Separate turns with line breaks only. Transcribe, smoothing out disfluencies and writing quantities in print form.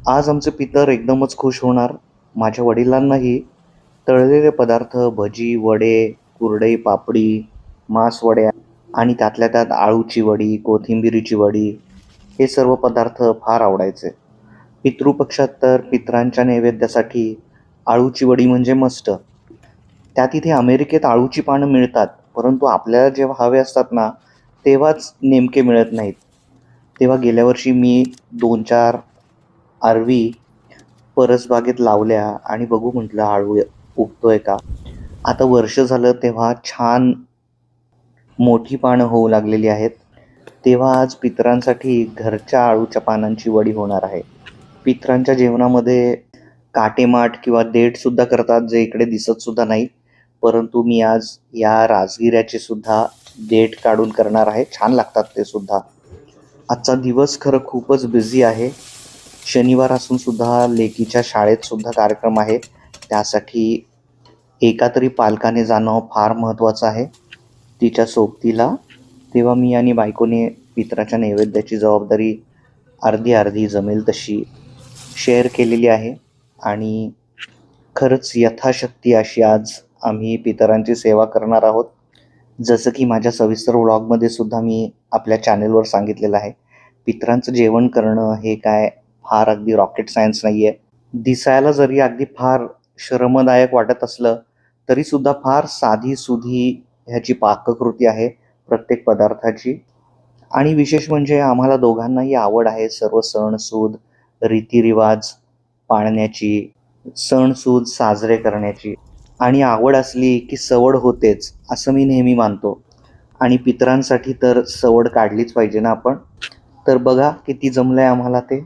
आज आमचे पितर एकदमच खुश होणार. माझ्या वडिलांनाही तळलेले पदार्थ, भजी, वडे, कुरडई, पापडी, मासवड्या आणि त्यातल्या त्यात आळूची वडी, कोथिंबिरीची वडी हे सर्व पदार्थ फार आवडायचे. पितृपक्षात तर पितरांच्या नैवेद्यासाठी आळूची वडी म्हणजे मस्ट. त्यात इथे अमेरिकेत आळूची पानं मिळतात, परंतु आपल्याला जेव्हा हवे असतात ना, तेव्हाच नेमके मिळत नाहीत. तेव्हा गेल्या वर्षी मी 2-4 आरवी परसबागेत लावल्या आणि बघू म्हटलं आळू उगतोय का. आता वर्ष झालं तेव्हा छान मोठी पानं होऊ लागलेली आहेत. तेव्हा आज पितरांसाठी घरच्या आळूच्या पानांची वडी होणार आहे. पितरांच्या जेवणामध्ये काटेमाठ किंवा देठ सुद्धा करतात, जे इकडे दिसत सुद्धा नाही. परंतु मी आज या राजगिऱ्याचे सुद्धा देठ काढून करणार आहे. छान लागतात ते सुद्धा. आजचा दिवस खरं खूपच बिझी आहे. शनिवार असून सुद्धा लेकीच्या शाळेत सुद्धा कार्यक्रम आहे. त्यासाठी एका तरी पालकाने जाणं फार महत्त्वाचं आहे तिच्या सोबतीला. तेव्हा मी आणि बायकोने पितराच्या नैवेद्याची जबाबदारी अर्धी अर्धी जमेल तशी शेअर केलेली आहे आणि खरंच यथाशक्ती अशी आज आम्ही पितरांची सेवा करणार आहोत. जसं की माझ्या सविस्तर व्लॉगमध्ये सुद्धा मी आपल्या चॅनेलवर सांगितलेलं आहे. पितरांचं जेवण करणं हे काय फार अगदी रॉकेट सायन्स नाही आहे. दिसायला जरी अगदी फार श्रमदायक वाटत असलं तरीसुद्धा फार साधीसुधी ह्याची पाककृती आहे प्रत्येक पदार्थाची. आणि विशेष म्हणजे आम्हाला दोघांनाही आवड आहे सर्व सणसूद, रीतिरिवाज पाळण्याची, सणसूद साजरे करण्याची. आणि आवड असली की सवड होतेच असं मी नेहमी मानतो. आणि पितरांसाठी तर सवड काढलीच पाहिजे ना आपण. तर बघा किती जमलंय आम्हाला ते.